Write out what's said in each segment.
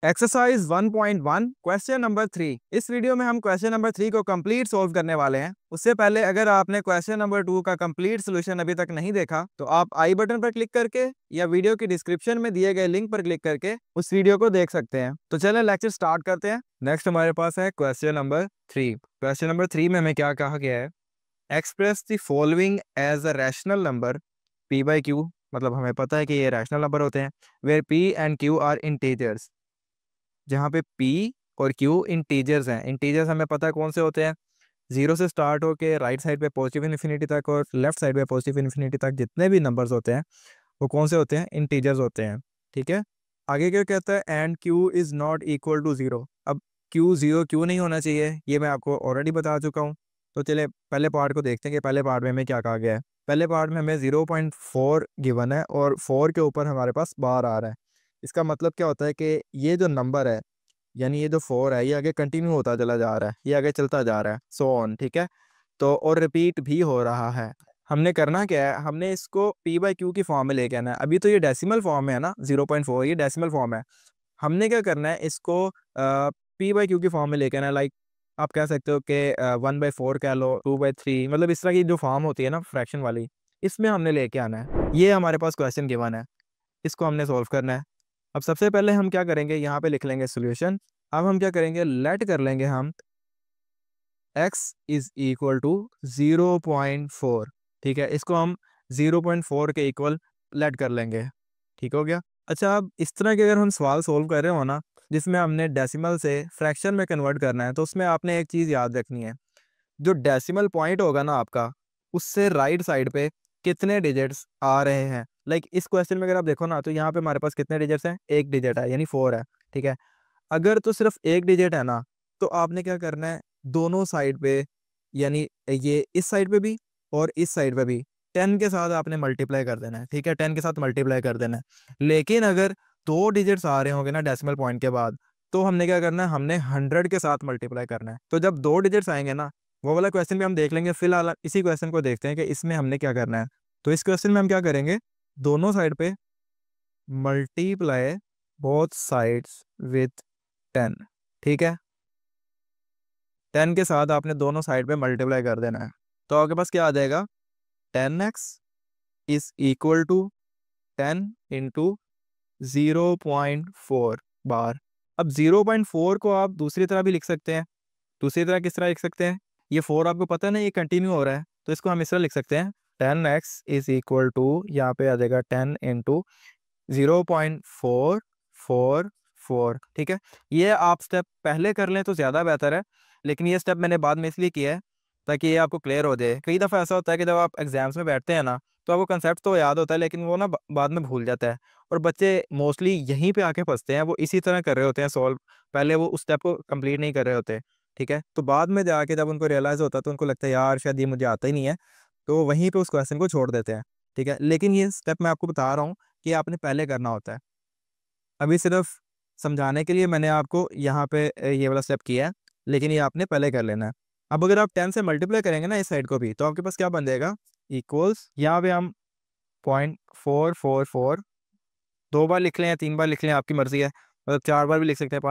Exercise 1.1 question number 3। इस video में हम क्वेश्चन नंबर 3 को कंप्लीट सॉल्व करने वाले हैं। उससे पहले अगर आपने क्वेश्चन नंबर 2 का कंप्लीट सॉल्यूशन अभी तक नहीं देखा तो आप आई बटन पर क्लिक करके या वीडियो की डिस्क्रिप्शन में दिए गए लिंक पर क्लिक करके उस वीडियो को देख सकते हैं। तो चलें लेक्चर स्टार्ट करते हैं। नेक्स्ट हमारे पास है क्वेश्चन नंबर 3। क्वेश्चन नंबर 3 में हमें क्या कहा गया है, express the following as a rational number p by q. मतलब हमें पता है कि ये रैशनल नंबर होते हैं where p and q are integers, जहाँ पे p और q इंटीजर्स हैं। इंटीजर्स हमें पता है कौन से होते हैं, जीरो से स्टार्ट होके राइट साइड पे पॉजिटिव इन्फिनिटी तक और लेफ्ट साइड पे पॉजिटिव इन्फिनिटी तक जितने भी नंबर्स होते हैं वो कौन से होते हैं, इंटीजर्स होते हैं। ठीक है, आगे क्या कहता है, and q is not equal to zero. अब q जीरो क्यों नहीं होना चाहिए ये मैं आपको ऑलरेडी बता चुका हूँ। तो चलिए पहले पार्ट को देखते हैं कि पहले पार्ट में हमें क्या कहा गया है। पहले पार्ट में हमें 0.4 गिवन है और 4 के ऊपर हमारे पास बार आ रहा है। इसका मतलब क्या होता है कि ये जो नंबर है, यानी ये जो 4 है, ये आगे कंटिन्यू होता चला जा रहा है, ये आगे चलता जा रहा है, सो ऑन। ठीक है, तो और रिपीट भी हो रहा है। हमने करना क्या है, हमने इसको p बाई क्यू की फॉर्म में लेके आना है। अभी तो ये डेसिमल फॉर्म में है ना, 0.4 ये डेसिमल फॉर्म है। हमने क्या करना है, इसको p बाई क्यू की फॉर्म में लेके आना है। लाइक आप कह सकते हो कि 1/4 कह लो, 2/3, मतलब इस तरह की जो फॉर्म होती है ना फ्रैक्शन वाली, इसमें हमने लेके आना है। ये हमारे पास क्वेश्चन गिवन है, इसको हमने सॉल्व करना है। अब सबसे पहले हम क्या करेंगे, यहाँ पे लिख लेंगे सोल्यूशन। अब हम क्या करेंगे, लेट कर लेंगे हम x इज इक्वल टू 0.4। ठीक है, इसको हम 0.4 के इक्वल लेट कर लेंगे। ठीक हो गया। अच्छा, अब इस तरह के अगर हम सवाल सोल्व कर रहे हो ना जिसमें हमने डेसिमल से फ्रैक्शन में कन्वर्ट करना है, तो उसमें आपने एक चीज़ याद रखनी है, जो डेसिमल पॉइंट होगा ना आपका, उससे राइट साइड पे कितने डिजिट्स आ रहे हैं। लाइक इस क्वेश्चन में अगर आप देखो ना, तो यहाँ पे हमारे पास कितने डिजिट्स हैं, एक डिजिट है यानी 4 है। ठीक है, अगर तो सिर्फ एक डिजिट है ना, तो आपने क्या करना है, दोनों साइड पे, यानी ये इस साइड पे भी और इस साइड पे भी 10 के साथ आपने मल्टीप्लाई कर देना है। ठीक है, 10 के साथ मल्टीप्लाई कर देना है। लेकिन अगर दो डिजिट्स आ रहे होंगे ना डेसिमल पॉइंट के बाद, तो हमने क्या करना है, हमने 100 के साथ मल्टीप्लाई करना है। तो जब दो डिजिट्स आएंगे ना, वो वाला क्वेश्चन भी हम देख लेंगे। फिलहाल इसी क्वेश्चन को देखते हैं कि इसमें हमने क्या करना है। तो इस क्वेश्चन में हम क्या करेंगे, दोनों साइड पे मल्टीप्लाई बोथ साइड्स विथ 10। ठीक है, 10 के साथ आपने दोनों साइड पे मल्टीप्लाई कर देना है। तो आपके पास क्या आ जाएगा, 10x is equal to 10 into 0.4 bar. अब 0.4 को आप दूसरी तरह भी लिख सकते हैं। दूसरी तरह किस तरह लिख सकते हैं, ये 4 आपको पता नहीं ये कंटिन्यू हो रहा है, तो इसको हम इस तरह लिख सकते हैं, 10x इज इक्वल टू, यहाँ पे आ जाएगा 10 इंटू 0.444। ठीक है, ये आप स्टेप पहले कर लें तो ज़्यादा बेहतर है, लेकिन ये स्टेप मैंने बाद में इसलिए किया है ताकि ये आपको क्लियर हो जाए। कई दफ़ा ऐसा होता है कि जब आप एग्जाम्स में बैठते हैं ना, तो आपको कंसेप्ट तो याद होता है लेकिन वो ना बाद में भूल जाता है। और बच्चे मोस्टली यहीं पे आके फंसते हैं, वो इसी तरह कर रहे होते हैं सॉल्व, पहले वो उस स्टेप को कंप्लीट नहीं कर रहे होते। ठीक है, तो बाद में जाके जब उनको रियलाइज़ होता है तो उनको लगता है यार शायद ये मुझे आता ही नहीं है, तो वहीं पे उस क्वेश्चन को छोड़ देते हैं। ठीक है, लेकिन ये स्टेप मैं आपको बता रहा हूँ कि आपने पहले करना होता है। अभी सिर्फ समझाने के लिए मैंने आपको यहाँ पे ये वाला स्टेप किया है, लेकिन ये आपने पहले कर लेना है। अब अगर आप 10 से मल्टीप्लाई करेंगे ना इस साइड को भी, तो आपके पास क्या बन जाएगा, इक्वल्स, यहाँ पे हम 0.444 2 बार लिख लें या 3 बार लिख लें, आपकी मर्जी है। मतलब 4 बार भी लिख सकते हैं,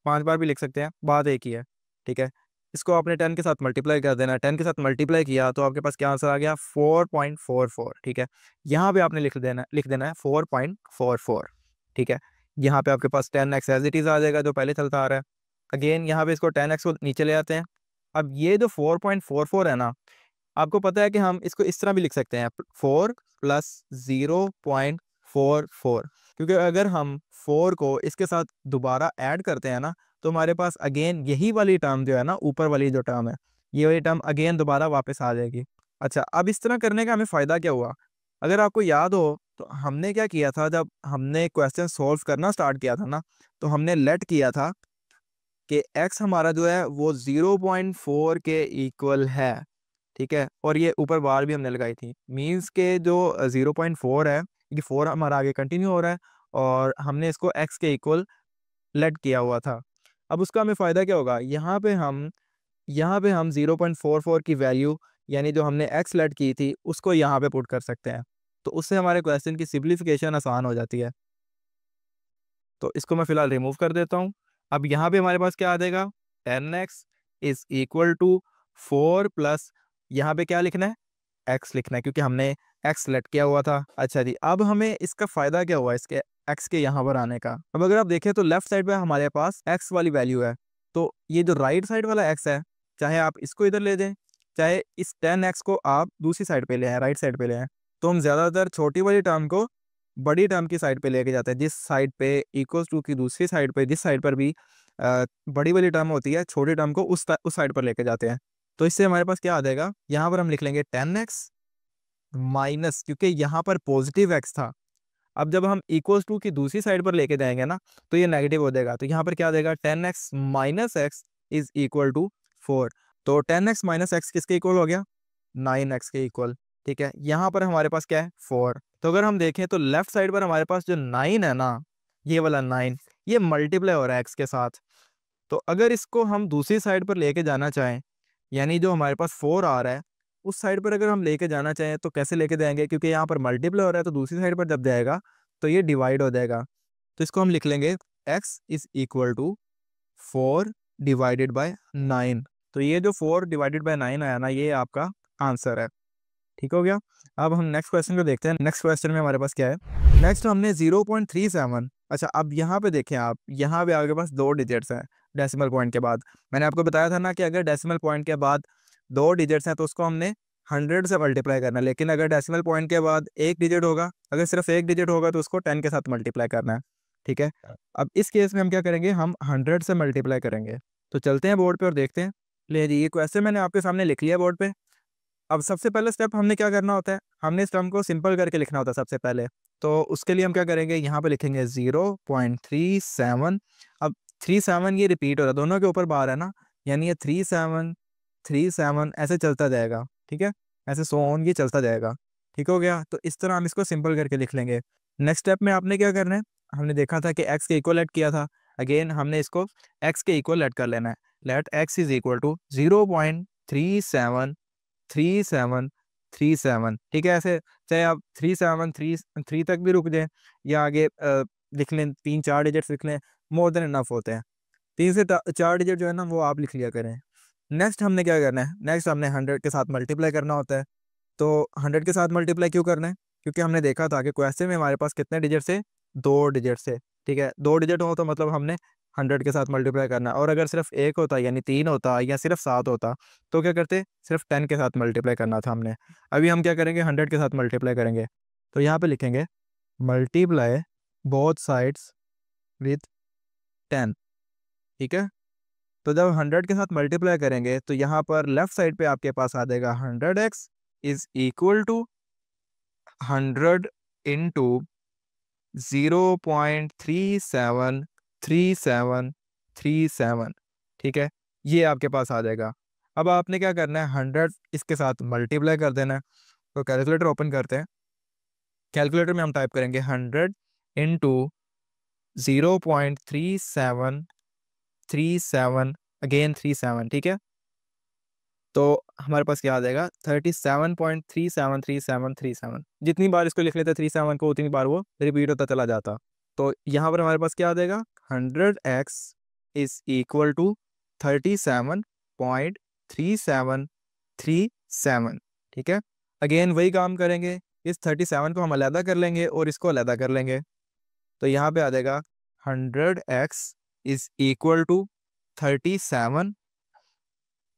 5 बार भी लिख सकते हैं, बात एक ही है। ठीक है, इसको आपने 10 के साथ मल्टीप्लाई कर देना है। 10 के साथ मल्टीप्लाई किया तो आपके पास क्या आंसर आ गया, 4.44। ठीक है, यहाँ पे आपने लिख देना है 4.44। ठीक है, यहाँ पे आपके पास 10x एज इट इज़ आ जाएगा जो पहले चलता आ रहा है। अगेन यहाँ पे इसको 10x को नीचे ले आते हैं। अब ये जो 4.44 है ना, आपको पता है कि हम इसको इस तरह भी लिख सकते हैं, 4 प्लस 0.44, क्योंकि अगर हम 4 को इसके साथ दोबारा ऐड करते हैं ना, तो हमारे पास अगेन यही वाली टर्म जो है ना, ऊपर वाली जो टर्म है, ये वाली टर्म अगेन दोबारा वापस आ जाएगी। अच्छा, अब इस तरह करने का हमें फ़ायदा क्या हुआ, अगर आपको याद हो तो हमने क्या किया था, जब हमने क्वेश्चन सॉल्व करना स्टार्ट किया था ना, तो हमने लेट किया था कि x हमारा जो है वो 0.4 के इक्वल है। ठीक है, और ये ऊपर बार भी हमने लगाई थी, मीन्स के जो 0.4 है, ये 4 हमारा आगे कंटिन्यू हो रहा है और हमने इसको x के इक्वल लेट किया हुआ था। अब उसका हमें फ़ायदा क्या होगा, यहाँ पे हम 0.44 की वैल्यू, यानी जो हमने x लेट की थी उसको यहाँ पे पुट कर सकते हैं। तो उससे हमारे क्वेश्चन की सिंप्लीफिकेशन आसान हो जाती है। तो इसको मैं फिलहाल रिमूव कर देता हूँ। अब यहाँ पे हमारे पास क्या आ जाएगा, 10x is equal to 4 plus यहाँ पे क्या लिखना है, x लिखना है, क्योंकि हमने x सेलेक्ट किया हुआ था। अच्छा जी, अब हमें इसका फायदा क्या हुआ इसके x के यहाँ पर आने का। अब अगर आप देखें तो लेफ्ट साइड पे हमारे पास x वाली वैल्यू है, तो ये जो राइट साइड वाला x है, चाहे आप इसको इधर ले जाएं, चाहे इस 10x को आप दूसरी साइड पे ले आए, राइट साइड पे ले आए, तो हम ज्यादातर छोटी वाली टर्म को बड़ी टर्म की साइड पे लेके जाते हैं। जिस साइड पे इक्वल्स टू की दूसरी साइड पे, जिस साइड पर भी बड़ी वाली टर्म होती है, छोटी टर्म को उस साइड पर लेके जाते हैं। तो इससे हमारे पास क्या आ जाएगा, यहाँ पर हम लिख लेंगे 10x माइनस, क्योंकि यहाँ पर पॉजिटिव x था, अब जब हम इक्वल्स टू की दूसरी साइड पर लेके जाएंगे ना, तो ये नेगेटिव हो जाएगा। तो यहाँ पर क्या आ जाएगा, 10x minus x is equal to 4। तो 10x माइनस एक्स किसके इक्वल हो गया, 9x के इक्वल। ठीक है, यहाँ पर हमारे पास क्या है, 4। तो अगर हम देखें तो लेफ्ट साइड पर हमारे पास जो 9 है ना, ये वाला 9, ये मल्टीप्लाई हो रहा है x के साथ। तो अगर इसको हम दूसरी साइड पर लेके जाना चाहें, यानी जो हमारे पास 4 आ रहा है उस साइड पर अगर हम लेके जाना चाहें, तो कैसे लेके जाएंगे, क्योंकि यहाँ पर मल्टीप्लाई हो रहा है, तो दूसरी साइड पर जब जाएगा तो ये डिवाइड हो जाएगा। तो इसको हम लिख लेंगे x is equal to 4 divided by 9। तो ये जो 4 डिवाइडेड बाय 9 आया ना, ये आपका आंसर है। ठीक हो गया। अब हम नेक्स्ट क्वेश्चन को देखते हैं। नेक्स्ट क्वेश्चन में हमारे पास क्या है, नेक्स्ट हमने 0.37। अच्छा, अब यहाँ पे देखें आप, यहाँ पे आपके पास 2 डिजिट्स हैं डेसिमल पॉइंट के बाद। मैंने आपको बताया था ना कि अगर डेसिमल पॉइंट के बाद 2 डिजिट्स हैं तो उसको हमने 100 से मल्टीप्लाई करना है, लेकिन अगर डेसिमल पॉइंट के बाद 1 डिजिट होगा, अगर सिर्फ 1 डिजिट होगा तो उसको 10 के साथ मल्टीप्लाई करना है। ठीक है, अब इस केस में हम क्या करेंगे, हम 100 से मल्टीप्लाई करेंगे। तो चलते हैं बोर्ड पे और देखते हैं। ले जी, ये क्वेश्चन मैंने आपके सामने लिख लिया बोर्ड पे। अब सबसे पहले स्टेप हमने क्या करना होता है, हमने इस टर्म को सिंपल करके लिखना होता है सबसे पहले। तो उसके लिए हम क्या करेंगे, यहाँ पे लिखेंगे 0.37। अब 37 ये रिपीट हो रहा है, दोनों के ऊपर बार है ना, यानी ये 3737 ऐसे चलता जाएगा। ठीक है, ऐसे सो ऑन ये चलता जाएगा। ठीक हो गया, तो इस तरह हम इसको सिंपल करके लिख लेंगे। नेक्स्ट स्टेप में आपने क्या करना है, हमने देखा था कि x के इक्वल ऐड किया था, अगेन हमने इसको x के इक्वल ऐड कर लेना है। Let x is equal to 0.373737। ठीक है, ऐसे चाहे आप 3733 तक भी रुक जाएं या आगे लिख लें, 3-4 डिजिट्स लिख लें, मोर देन इनफ होते हैं। 3 से 4 डिजिट जो है ना वो आप लिख लिया करें। नेक्स्ट हमने क्या करना है, नेक्स्ट हमने 100 के साथ मल्टीप्लाई करना होता है। तो 100 के साथ मल्टीप्लाई क्यों करना है, क्योंकि हमने देखा था कि क्वेश्चन में हमारे पास कितने डिजिट से, 2 डिजिट से। ठीक है, 2 डिजिट हो तो मतलब हमने 100 के साथ मल्टीप्लाई करना है। और अगर सिर्फ 1 होता यानी 3 होता या सिर्फ 7 होता तो क्या करते, सिर्फ 10 के साथ मल्टीप्लाई करना था हमने। अभी हम क्या करेंगे, 100 के साथ मल्टीप्लाई करेंगे। तो यहाँ पे लिखेंगे मल्टीप्लाई बोथ साइड्स विथ 10। ठीक है, तो जब 100 के साथ मल्टीप्लाई करेंगे तो यहाँ पर लेफ्ट साइड पे आपके पास आ जाएगा 100x is equal to 100 into 0.373737। ठीक है, ये आपके पास आ जाएगा। अब आपने क्या करना है, 100 इसके साथ मल्टीप्लाई कर देना है। तो कैलकुलेटर ओपन करते हैं। कैलकुलेटर में हम टाइप करेंगे 100 इंटू 0.3737 अगेन 37। ठीक है, तो हमारे पास क्या आ जाएगा, 37.373737। जितनी बार इसको लिख लेते 37 को, उतनी बार वो रिपीट होता चला जाता। तो यहाँ पर हमारे पास क्या आ जाएगा, 100x इज इक्वल टू 37.3737। ठीक है, अगेन वही काम करेंगे, इस 37 को हम अलहदा कर लेंगे और इसको अलहदा कर लेंगे। तो यहाँ पे आ जाएगा 100x is equal to 37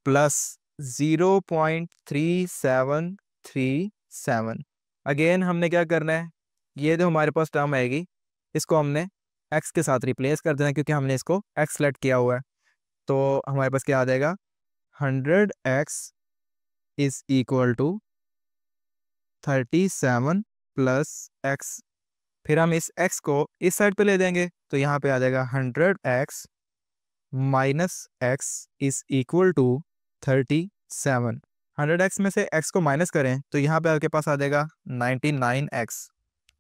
plus 0.3737। Again हमने क्या करना है, ये जो हमारे पास टर्म आएगी इसको हमने x के साथ रिप्लेस कर देना है, क्योंकि हमने इसको x सेलेक्ट किया हुआ है। तो हमारे पास क्या आ जाएगा, 100x is equal to 37 plus x। फिर हम इस x को इस साइड पे ले देंगे, तो यहाँ पे आ जाएगा 100x minus x is equal to 37। 100x में से x को माइनस करें तो यहाँ पे आपके पास आ जाएगा 99x।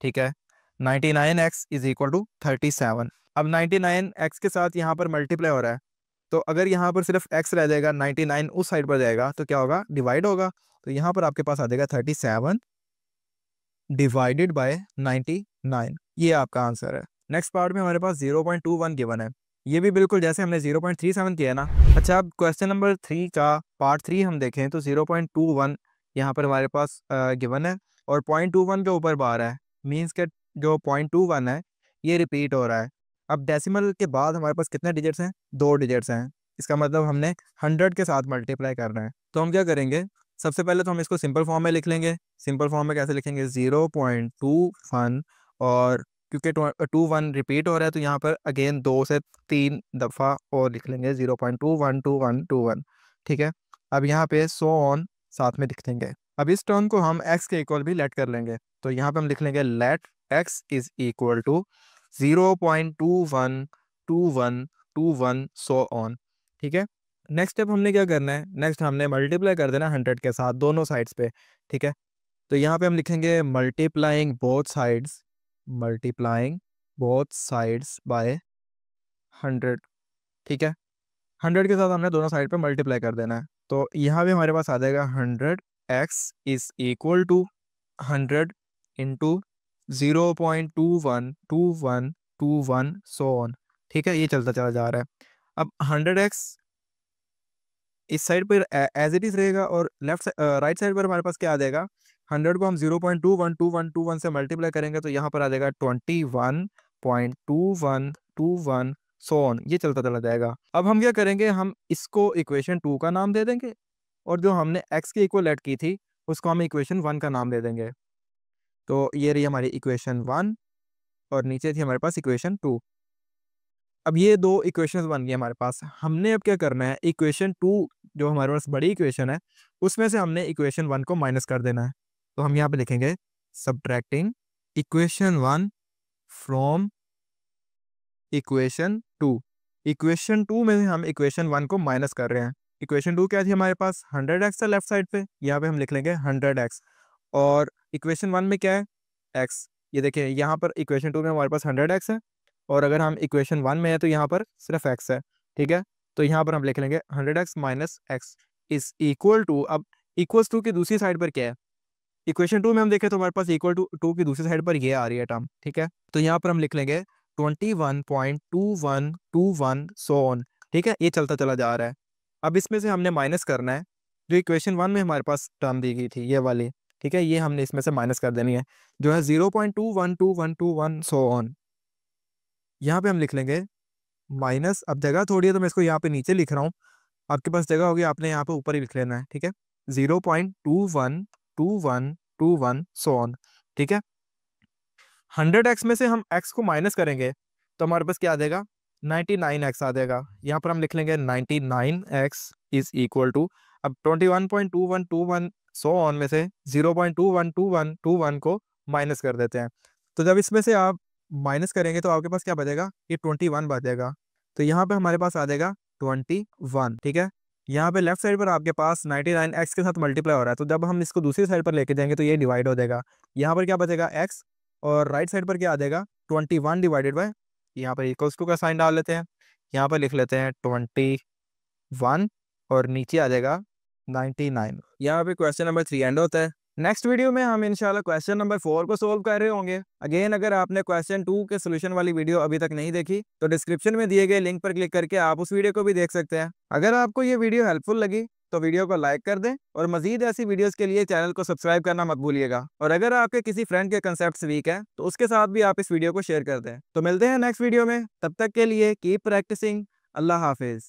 ठीक है, 99x इज इक्वल टू 37। अब 99x के साथ यहाँ पर मल्टीप्लाई हो रहा है, तो अगर यहाँ पर सिर्फ x रह जाएगा, 99 उस साइड पर जाएगा तो क्या होगा, डिवाइड होगा। तो यहाँ पर आपके पास आ जाएगा 37 डिवाइडेड बाय 99। ये आपका आंसर है। नेक्स्ट पार्ट में हमारे पास 0.21 गिवन है, ये भी बिल्कुल जैसे हमने 0.37 किया है ना। अच्छा, अब क्वेश्चन नंबर 3 का पार्ट 3 हम देखें तो 0.21 यहाँ पर हमारे पास गिवन है और 0.21 के ऊपर बार है, मीन्स के जो 0.21 है ये रिपीट हो रहा है। अब डेसिमल के बाद हमारे पास कितने डिजिट्स हैं, 2 डिजिट्स हैं, इसका मतलब हमने 100 के साथ मल्टीप्लाई करना है। तो हम क्या करेंगे, सबसे पहले तो हम इसको सिंपल फॉर्म में लिख लेंगे। सिंपल फॉर्म में कैसे लिखेंगे, 0.21 और क्योंकि 21 रिपीट हो रहा है तो यहाँ पर अगेन 2 से 3 दफ़ा और लिख लेंगे 0.212121। ठीक है, अब यहाँ पे सो ऑन साथ में लिख देंगे। अब इस टर्म को हम x के इक्वल भी लेट कर लेंगे, तो यहाँ पे हम लिख लेंगे let x is equal to 0.212121 so on. ठीक है, नेक्स्ट स्टेप हमने क्या करना है, नेक्स्ट हमने मल्टीप्लाई कर देना 100 के साथ दोनों साइड्स पे। ठीक है, तो यहाँ पे हम लिखेंगे multiplying both sides, multiplying both sides by 100। ठीक है, 100 के साथ हमने दोनों साइड पे मल्टीप्लाई कर देना है, तो यहाँ भी हमारे पास आ जाएगा 100x is equal to 100 into 0.212121 so on. ठीक है, ये चलता चला जा रहा है। अब 100x इस साइड पर एज इट इज रहेगा और लेफ्ट राइट साइड पर हमारे पास क्या आ जाएगा, 100 को हम 0.212121 से मल्टीप्लाई करेंगे तो यहाँ पर आ जाएगा 21.2121 सो ऑन, ये चलता चला जाएगा। अब हम क्या करेंगे, हम इसको इक्वेशन 2 का नाम दे देंगे और जो हमने x के इक्वल ऐड की थी उसको हम इक्वेशन 1 का नाम दे देंगे। तो ये रही हमारी इक्वेशन 1 और नीचे थी हमारे पास इक्वेशन 2। अब ये दो इक्वेशंस बन गई हमारे पास। हमने अब क्या करना है, इक्वेशन 2 जो हमारे पास बड़ी इक्वेशन है उसमें से हमने इक्वेशन 1 को माइनस कर देना है। तो हम यहाँ पे लिखेंगे subtracting equation 1 from equation 2। Equation 2 में से हम इक्वेशन 1 को माइनस कर रहे हैं। इक्वेशन 2 क्या थी हमारे पास, 100x था लेफ्ट साइड पे, यहाँ पे हम लिख लेंगे 100x और इक्वेशन 1 में क्या है, x। ये देखिए यहाँ पर इक्वेशन 2 में हमारे पास 100x है और अगर हम इक्वेशन 1 में है तो यहाँ पर सिर्फ x है। ठीक है, तो यहाँ पर हम लिख लेंगे 100x minus x is equal to, अब इक्वल्स टू की दूसरी साइड पर क्या है, इक्वेशन 2 में हम देखें तो हमारे पास इक्वल टू 2 की दूसरी साइड पर ये आ रही है टर्म। ठीक है, तो यहाँ पर हम लिख लेंगे 21.2121 सो ऑन। ठीक है, ये चलता चला जा रहा है। अब इसमें से हमने माइनस करना है जो इक्वेशन 1 में हमारे पास टर्म दी गई थी ये वाली। ठीक है, ये हमने इसमें से माइनस कर देनी है जो है 0.212121 सो ऑन। यहाँ पे हम लिख लेंगे माइनस, अब जगह थोड़ी है तो मैं इसको यहाँ पे नीचे लिख रहा हूँ, आपके पास जगह होगी आपने यहाँ पे ऊपर ही लिख लेना है। ठीक है, 0.212121 सो ऑन। ठीक है, 100x में से हम x को माइनस करेंगे तो हमारे पास क्या आ जाएगा, 99x आ जाएगा। यहाँ पर हम लिख लेंगे 99x इज इक्वल टू, अब 21.2121 सो ऑन में से 0.212121 को माइनस कर देते हैं। तो जब इसमें से आप माइनस करेंगे तो आपके पास क्या बचेगा, ये 21 बचेगा। तो यहाँ पे हमारे पास आ जाएगा 21। ठीक है, यहाँ पे लेफ्ट साइड पर आपके पास 99x के साथ मल्टीप्लाई हो रहा है, तो जब हम इसको दूसरी साइड पर लेके जाएंगे तो ये डिवाइड हो जाएगा। यहाँ पर क्या बचेगा x और राइट साइड पर क्या आ जाएगा 21 डिवाइडेड बाय, यहाँ पर इक्वल्स टू का साइन डाल लेते हैं, यहाँ पर लिख लेते हैं 21 और नीचे आ जाएगा 99। यहाँ पे क्वेश्चन नंबर 3 एंड होता है। नेक्स्ट वीडियो में हम इंशाल्लाह क्वेश्चन नंबर 4 को सोल्व कर रहे होंगे। अगेन अगर आपने क्वेश्चन 2 के सोल्यूशन वाली वीडियो अभी तक नहीं देखी तो डिस्क्रिप्शन में दिए गए लिंक पर क्लिक करके आप उस वीडियो को भी देख सकते हैं। अगर आपको ये वीडियो हेल्पफुल लगी तो वीडियो को लाइक कर दें और मजीद ऐसी वीडियोस के लिए चैनल को सब्सक्राइब करना मत भूलिएगा। और अगर आपके किसी फ्रेंड के कंसेप्ट वीक है तो उसके साथ भी आप इस वीडियो को शेयर कर दें। तो मिलते हैं नेक्स्ट वीडियो में, तब तक के लिए कीप प्रैक्टिसिंग। अल्लाह हाफिज।